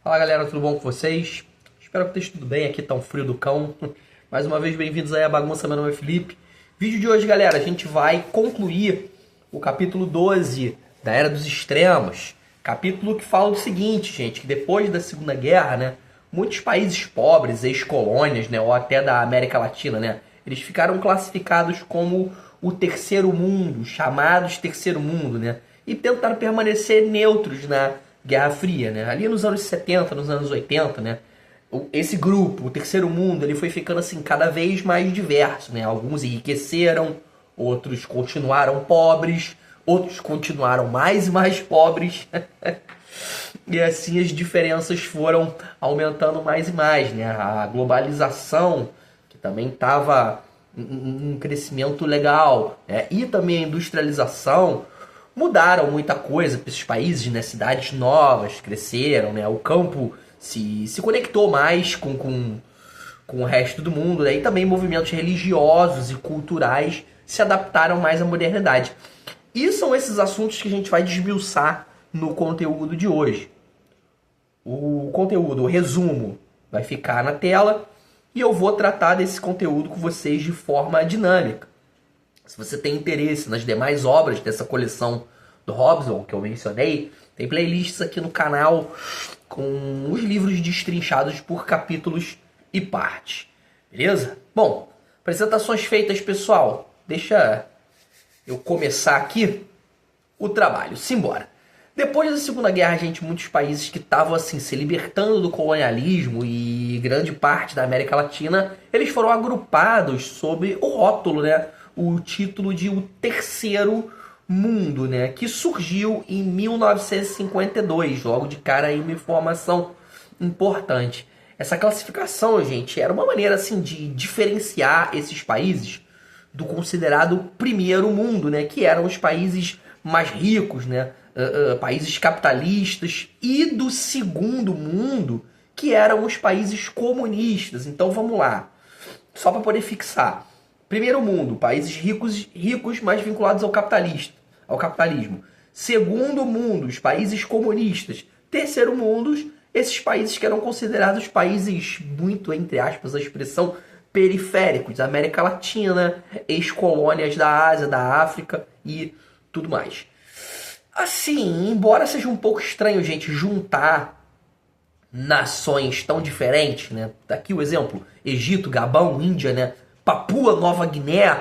Fala galera, tudo bom com vocês? Espero que esteja tudo bem, aqui tá um frio do cão. Mais uma vez, bem-vindos aí à bagunça, meu nome é Felipe. Vídeo de hoje, galera, a gente vai concluir o capítulo 12 da Era dos Extremos. Capítulo que fala o seguinte, gente, que depois da Segunda Guerra, né, muitos países pobres, ex-colônias, né, ou até da América Latina, né, eles ficaram classificados como o terceiro mundo, chamados terceiro mundo, né, e tentaram permanecer neutros na Guerra Fria, né? Ali nos anos 70, nos anos 80, né? Esse grupo, o terceiro mundo, ele foi ficando assim cada vez mais diverso, né? Alguns enriqueceram, outros continuaram pobres, outros continuaram mais e mais pobres. E assim as diferenças foram aumentando mais e mais, né? A globalização, que também estava em um crescimento legal, né? E também a industrialização mudaram muita coisa para esses países, né? Cidades novas cresceram, né? O campo se conectou mais com o resto do mundo, né? E também movimentos religiosos e culturais se adaptaram mais à modernidade. E são esses assuntos que a gente vai desmiuçar no conteúdo de hoje. O conteúdo, o resumo, vai ficar na tela e eu vou tratar desse conteúdo com vocês de forma dinâmica. Se você tem interesse nas demais obras dessa coleção do Hobson, que eu mencionei, tem playlists aqui no canal com os livros destrinchados por capítulos e partes. Beleza? Bom, apresentações feitas, pessoal. Deixa eu começar aqui o trabalho. Simbora. Depois da Segunda Guerra, gente, muitos países que estavam assim se libertando do colonialismo e grande parte da América Latina, eles foram agrupados sob o rótulo, né? O título de o terceiro mundo, né? Que surgiu em 1952, logo de cara aí uma informação importante. Essa classificação, gente, era uma maneira assim de diferenciar esses países do considerado primeiro mundo, né? Que eram os países mais ricos, né? Países capitalistas, e do segundo mundo, que eram os países comunistas. Então vamos lá, só para poder fixar. Primeiro mundo, países ricos, mas vinculados ao capitalismo. Segundo mundo, os países comunistas. Terceiro mundo, esses países que eram considerados países muito, entre aspas, a expressão, periféricos. América Latina, ex-colônias da Ásia, da África e tudo mais. Assim, embora seja um pouco estranho, gente, juntar nações tão diferentes, né? Daqui o exemplo, Egito, Gabão, Índia, né? Papua Nova Guiné,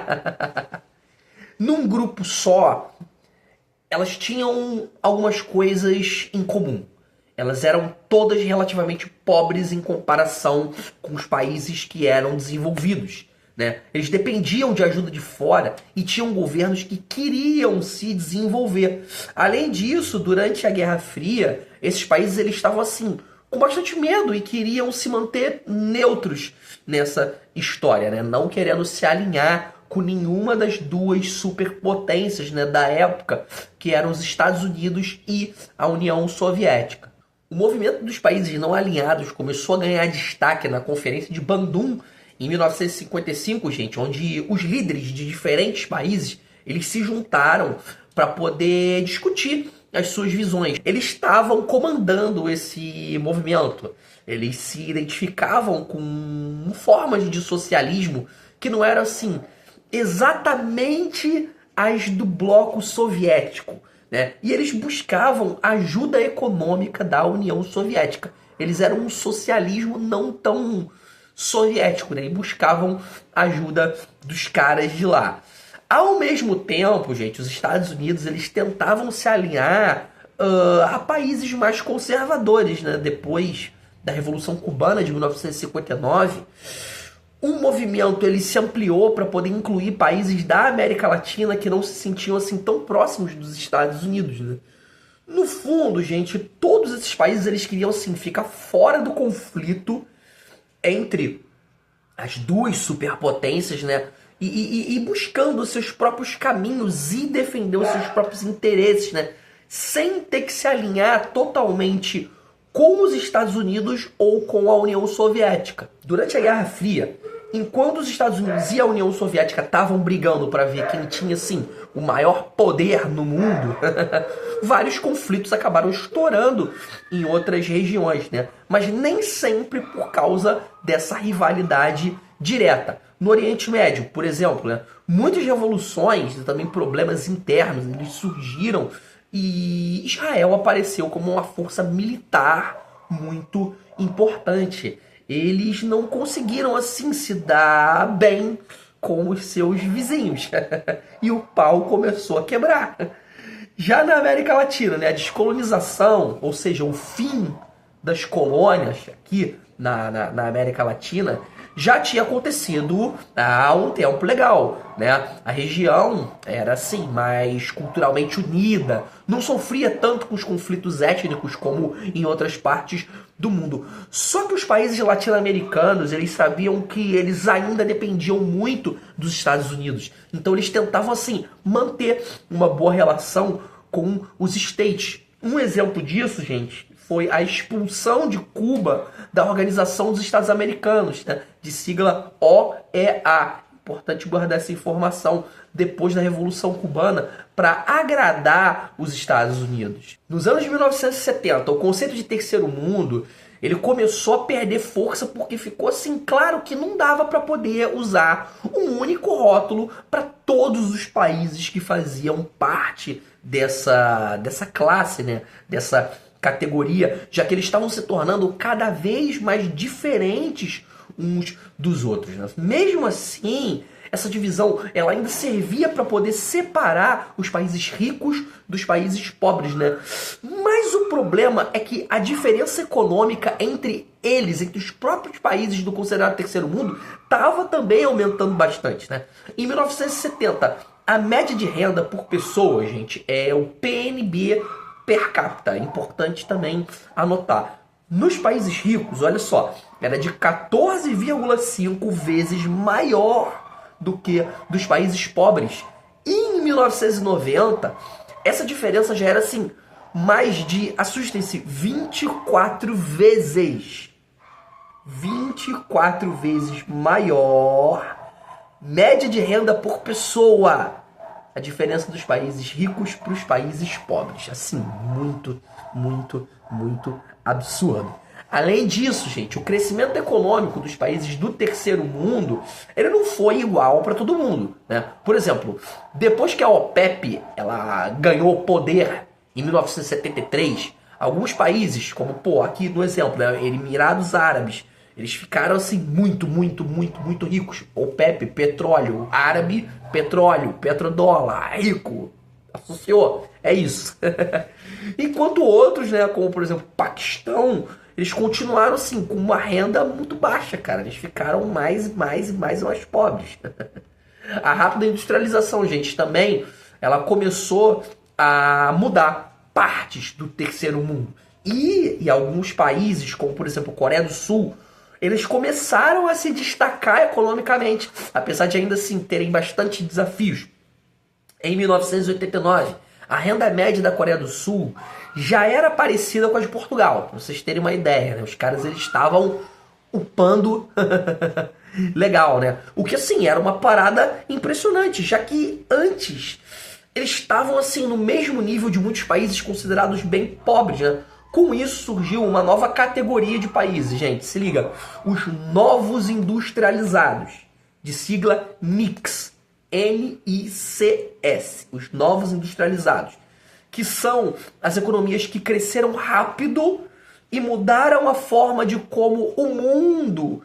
num grupo só, elas tinham algumas coisas em comum. Elas eram todas relativamente pobres em comparação com os países que eram desenvolvidos, né? Eles dependiam de ajuda de fora e tinham governos que queriam se desenvolver. Além disso, durante a Guerra Fria, esses países eles estavam assim com bastante medo e queriam se manter neutros nessa história, né? Não querendo se alinhar com nenhuma das duas superpotências, né, da época, que eram os Estados Unidos e a União Soviética. O movimento dos países não alinhados começou a ganhar destaque na Conferência de Bandung em 1955, gente, onde os líderes de diferentes países eles se juntaram para poder discutir as suas visões. Eles estavam comandando esse movimento. Eles se identificavam com formas de socialismo que não eram assim exatamente as do bloco soviético, né? E eles buscavam ajuda econômica da União Soviética. Eles eram um socialismo não tão soviético, né? E buscavam ajuda dos caras de lá. Ao mesmo tempo, gente, os Estados Unidos eles tentavam se alinhar a países mais conservadores, né? Depois da Revolução Cubana de 1959, um movimento ele se ampliou para poder incluir países da América Latina que não se sentiam assim tão próximos dos Estados Unidos, né? No fundo, gente, todos esses países eles queriam assim ficar fora do conflito entre as duas superpotências, né? E buscando seus próprios caminhos e defender os seus próprios interesses, né? Sem ter que se alinhar totalmente com os Estados Unidos ou com a União Soviética. Durante a Guerra Fria, enquanto os Estados Unidos e a União Soviética estavam brigando para ver quem tinha, assim, o maior poder no mundo, vários conflitos acabaram estourando em outras regiões, né? Mas nem sempre por causa dessa rivalidade direta. No Oriente Médio, por exemplo, né, muitas revoluções e também problemas internos eles surgiram e Israel apareceu como uma força militar muito importante. Eles não conseguiram assim se dar bem com os seus vizinhos e o pau começou a quebrar. Já na América Latina, né, a descolonização, ou seja, o fim das colônias aqui na América Latina, já tinha acontecido há um tempo legal, né? A região era assim, mais culturalmente unida, não sofria tanto com os conflitos étnicos como em outras partes do mundo. Só que os países latino-americanos, eles sabiam que eles ainda dependiam muito dos Estados Unidos. Então eles tentavam assim manter uma boa relação com os States. Um exemplo disso, gente, foi a expulsão de Cuba da Organização dos Estados Americanos, né? De sigla OEA. Importante guardar essa informação depois da Revolução Cubana para agradar os Estados Unidos. Nos anos de 1970, o conceito de terceiro mundo ele começou a perder força porque ficou assim claro que não dava para poder usar um único rótulo para todos os países que faziam parte dessa classe, né? Dessa categoria, já que eles estavam se tornando cada vez mais diferentes uns dos outros, né? Mesmo assim, essa divisão ela ainda servia para poder separar os países ricos dos países pobres, né? Mas o problema é que a diferença econômica entre eles, entre os próprios países do considerado terceiro mundo, estava também aumentando bastante, né? Em 1970, a média de renda por pessoa, gente, é o PNB per capita. É importante também anotar. Nos países ricos, olha só, era de 14,5 vezes maior do que dos países pobres. E em 1990, essa diferença já era assim, mais de, assustem-se, 24 vezes. 24 vezes maior média de renda por pessoa. A diferença dos países ricos para os países pobres. Assim, muito, muito, muito absurdo. Além disso, gente, o crescimento econômico dos países do terceiro mundo, ele não foi igual para todo mundo, né? Por exemplo, depois que a OPEP ela ganhou poder em 1973, alguns países, como, aqui no exemplo, né, Emirados Árabes, eles ficaram assim muito, muito, muito, muito ricos. OPEP, petróleo, árabe, petróleo, petrodólar, rico. Associou, é isso. Enquanto outros, né, como por exemplo Paquistão, eles continuaram assim com uma renda muito baixa, cara. Eles ficaram mais pobres. A rápida industrialização, gente, também ela começou a mudar partes do terceiro mundo. E alguns países, como por exemplo Coreia do Sul, eles começaram a se destacar economicamente, apesar de ainda assim terem bastante desafios. Em 1989, a renda média da Coreia do Sul já era parecida com a de Portugal, para vocês terem uma ideia, né? Os caras eles estavam upando legal, né? O que assim era uma parada impressionante, já que antes eles estavam assim no mesmo nível de muitos países considerados bem pobres, né? Com isso surgiu uma nova categoria de países, gente, se liga, os novos industrializados, de sigla NICS, NICS, os novos industrializados, que são as economias que cresceram rápido e mudaram a forma de como o mundo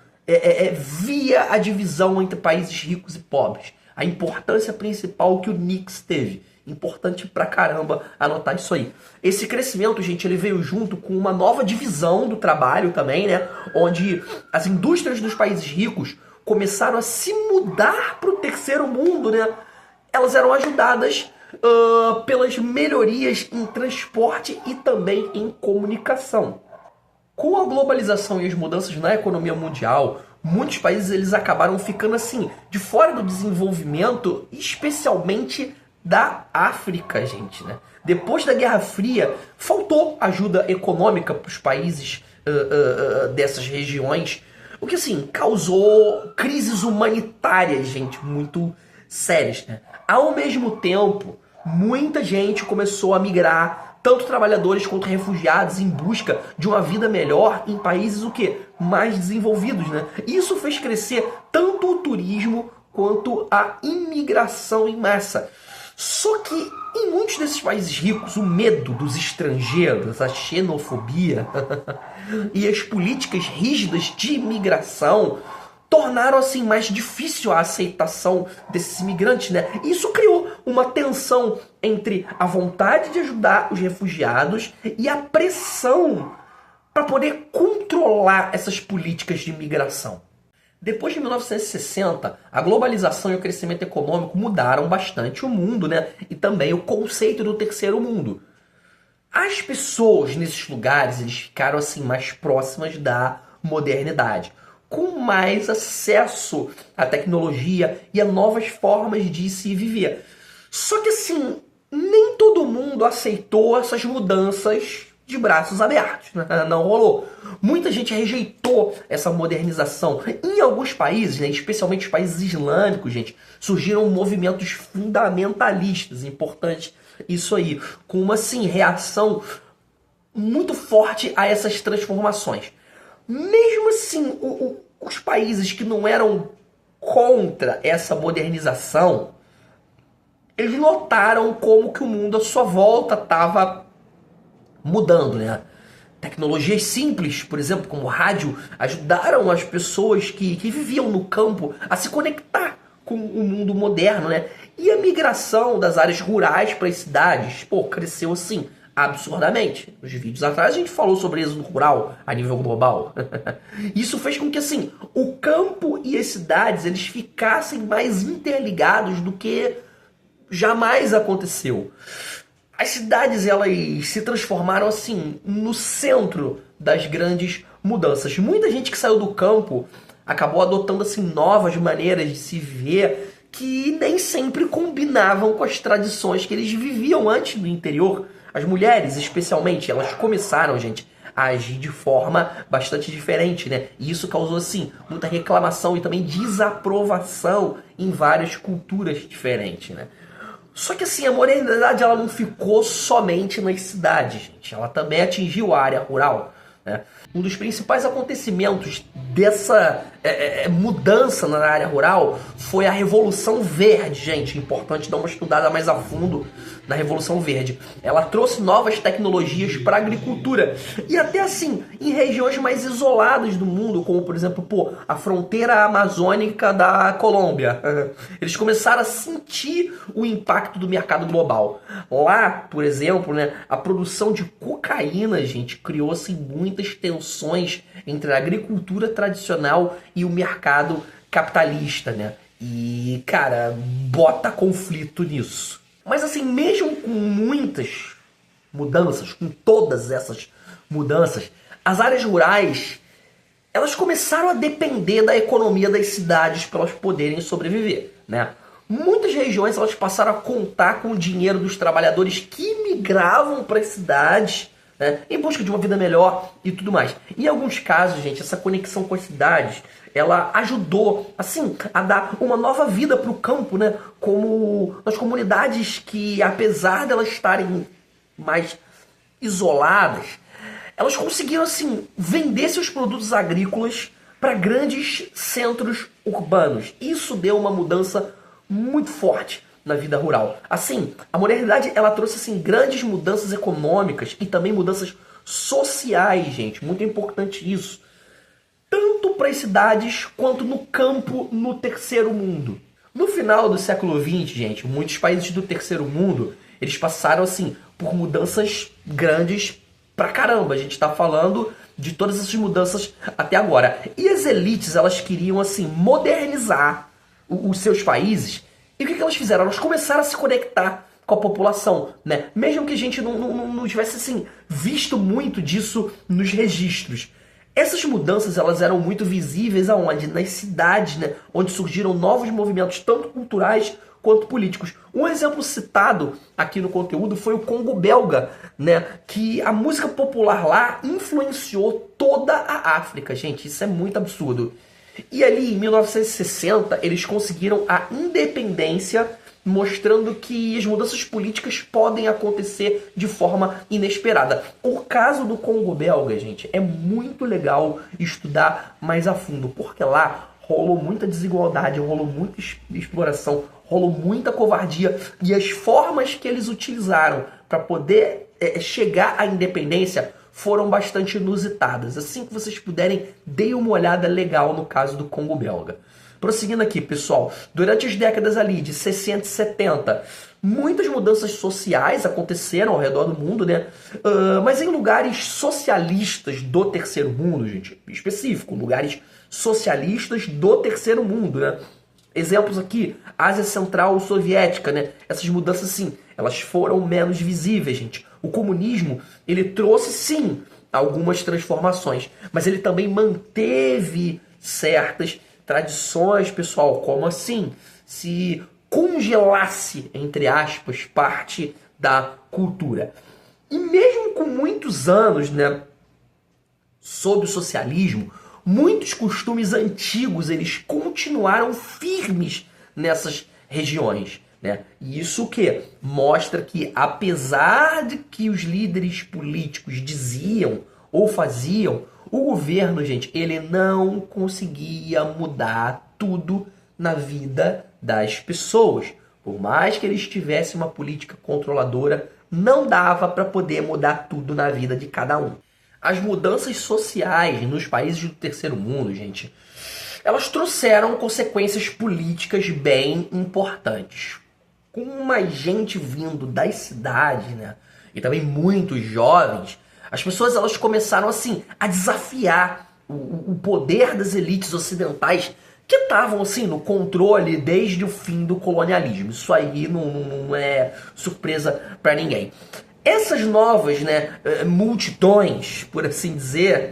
via a divisão entre países ricos e pobres. A importância principal que o NICS teve. Importante pra caramba anotar isso aí. Esse crescimento, gente, ele veio junto com uma nova divisão do trabalho também, né? Onde as indústrias dos países ricos começaram a se mudar para o terceiro mundo, né? Elas eram ajudadas pelas melhorias em transporte e também em comunicação. Com a globalização e as mudanças na economia mundial, muitos países eles acabaram ficando assim, de fora do desenvolvimento, especialmente da África, gente, né? Depois da Guerra Fria, faltou ajuda econômica para os países dessas regiões, O que, assim, causou crises humanitárias, gente, muito sérias, né? Ao mesmo tempo, muita gente começou a migrar, tanto trabalhadores quanto refugiados, em busca de uma vida melhor em países o quê? Mais desenvolvidos, né? Isso fez crescer tanto o turismo quanto a imigração em massa. Só que em muitos desses países ricos, o medo dos estrangeiros, a xenofobia e as políticas rígidas de imigração tornaram assim mais difícil a aceitação desses imigrantes, né? Isso criou uma tensão entre a vontade de ajudar os refugiados e a pressão para poder controlar essas políticas de imigração. Depois de 1960, a globalização e o crescimento econômico mudaram bastante o mundo, né? E também o conceito do terceiro mundo. As pessoas nesses lugares, eles ficaram assim mais próximas da modernidade, com mais acesso à tecnologia e a novas formas de se viver. Só que assim, nem todo mundo aceitou essas mudanças de braços abertos. Não rolou. Muita gente rejeitou essa modernização. Em alguns países, né, especialmente os países islâmicos, gente, surgiram movimentos fundamentalistas, importante isso aí, com uma assim, reação muito forte a essas transformações. Mesmo assim, os países que não eram contra essa modernização, eles notaram como que o mundo à sua volta estava mudando, né? Tecnologias simples, por exemplo, como rádio, ajudaram as pessoas que viviam no campo a se conectar com o mundo moderno, né? E a migração das áreas rurais para as cidades, cresceu assim, absurdamente. Nos vídeos atrás a gente falou sobre êxodo rural a nível global. Isso fez com que, assim, o campo e as cidades, eles ficassem mais interligados do que jamais aconteceu. As cidades, elas se transformaram, assim, no centro das grandes mudanças. Muita gente que saiu do campo acabou adotando, assim, novas maneiras de se viver que nem sempre combinavam com as tradições que eles viviam antes do interior. As mulheres, especialmente, elas começaram, gente, a agir de forma bastante diferente, né? E isso causou, assim, muita reclamação e também desaprovação em várias culturas diferentes, né? Só que assim, a modernidade ela não ficou somente nas cidades, gente. Ela também atingiu a área rural, né? Um dos principais acontecimentos dessa mudança na área rural foi a Revolução Verde, gente. Importante dar uma estudada mais a fundo na Revolução Verde. Ela trouxe novas tecnologias para a agricultura. E até assim, em regiões mais isoladas do mundo, como por exemplo, a fronteira amazônica da Colômbia. Eles começaram a sentir o impacto do mercado global. Lá, por exemplo, né, a produção de cocaína, gente, criou-se muitas tensões entre a agricultura tradicional e o mercado capitalista, né? E, cara, bota conflito nisso. Mas assim, mesmo com muitas mudanças, com todas essas mudanças, as áreas rurais, elas começaram a depender da economia das cidades para elas poderem sobreviver, né? Muitas regiões elas passaram a contar com o dinheiro dos trabalhadores que migravam para as cidades, né, em busca de uma vida melhor e tudo mais. Em alguns casos, gente, essa conexão com as cidades, ela ajudou, assim, a dar uma nova vida para o campo, né? Como nas comunidades que, apesar de elas estarem mais isoladas, elas conseguiram, assim, vender seus produtos agrícolas para grandes centros urbanos. Isso deu uma mudança muito forte na vida rural. Assim, a modernidade, ela trouxe, assim, grandes mudanças econômicas e também mudanças sociais, gente. Muito importante isso. Tanto para as cidades quanto no campo no terceiro mundo. No final do século XX, gente, muitos países do terceiro mundo, eles passaram, assim, por mudanças grandes pra caramba. A gente tá falando de todas essas mudanças até agora. E as elites, elas queriam, assim, modernizar os seus países. E o que elas fizeram? Elas começaram a se conectar com a população, né? Mesmo que a gente não tivesse, assim, visto muito disso nos registros. Essas mudanças, elas eram muito visíveis aonde? Nas cidades, né? Onde surgiram novos movimentos, tanto culturais quanto políticos. Um exemplo citado aqui no conteúdo foi o Congo belga, né? Que a música popular lá influenciou toda a África, gente. Isso é muito absurdo. E ali, em 1960, eles conseguiram a independência, mostrando que as mudanças políticas podem acontecer de forma inesperada. O caso do Congo belga, gente, é muito legal estudar mais a fundo, porque lá rolou muita desigualdade, rolou muita exploração, rolou muita covardia, e as formas que eles utilizaram para poder chegar à independência foram bastante inusitadas. Assim que vocês puderem, deem uma olhada legal no caso do Congo belga. Prosseguindo aqui, pessoal, durante as décadas ali de 60 e 70, muitas mudanças sociais aconteceram ao redor do mundo, né? Mas em lugares socialistas do terceiro mundo, gente, específico, lugares socialistas do terceiro mundo, né? Exemplos aqui, Ásia Central Soviética, né? Essas mudanças, sim, elas foram menos visíveis, gente. O comunismo, ele trouxe, sim, algumas transformações, mas ele também manteve certas tradições, pessoal, como assim? Se congelasse, entre aspas, parte da cultura. E mesmo com muitos anos, né, sob o socialismo, muitos costumes antigos, eles continuaram firmes nessas regiões, né? E isso o quê? Mostra que, apesar de que os líderes políticos diziam ou faziam, o governo, gente, ele não conseguia mudar tudo na vida das pessoas. Por mais que eles tivessem uma política controladora, não dava para poder mudar tudo na vida de cada um. As mudanças sociais nos países do terceiro mundo, gente, elas trouxeram consequências políticas bem importantes. Com mais gente vindo das cidades, né, e também muitos jovens, as pessoas elas começaram assim a desafiar o poder das elites ocidentais que estavam assim no controle desde o fim do colonialismo. Isso aí não é surpresa para ninguém. Essas novas, né, multidões, por assim dizer,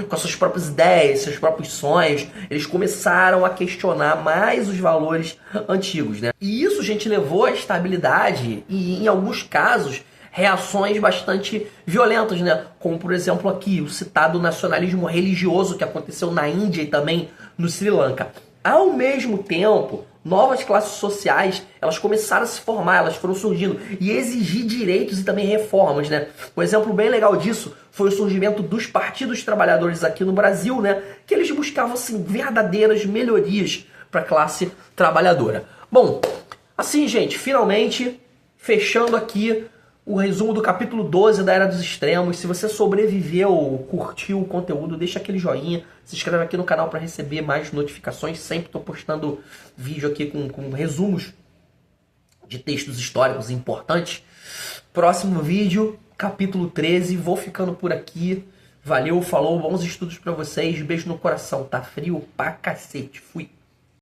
com as suas próprias ideias, seus próprios sonhos, eles começaram a questionar mais os valores antigos, né? E isso, gente, levou à estabilidade e, em alguns casos, reações bastante violentas, né? Como, por exemplo, aqui, o citado nacionalismo religioso que aconteceu na Índia e também no Sri Lanka. Ao mesmo tempo, novas classes sociais, elas começaram a se formar, elas foram surgindo e exigir direitos e também reformas, né? Um exemplo bem legal disso foi o surgimento dos partidos trabalhadores aqui no Brasil, né? Que eles buscavam, assim, verdadeiras melhorias para a classe trabalhadora. Bom, assim, gente, finalmente, fechando aqui o resumo do capítulo 12 da Era dos Extremos. Se você sobreviveu, curtiu o conteúdo, deixa aquele joinha, se inscreve aqui no canal para receber mais notificações. Sempre estou postando vídeo aqui com resumos de textos históricos importantes. Próximo vídeo, capítulo 13. Vou ficando por aqui. Valeu, falou, bons estudos para vocês. Beijo no coração. Tá frio pra cacete. Fui.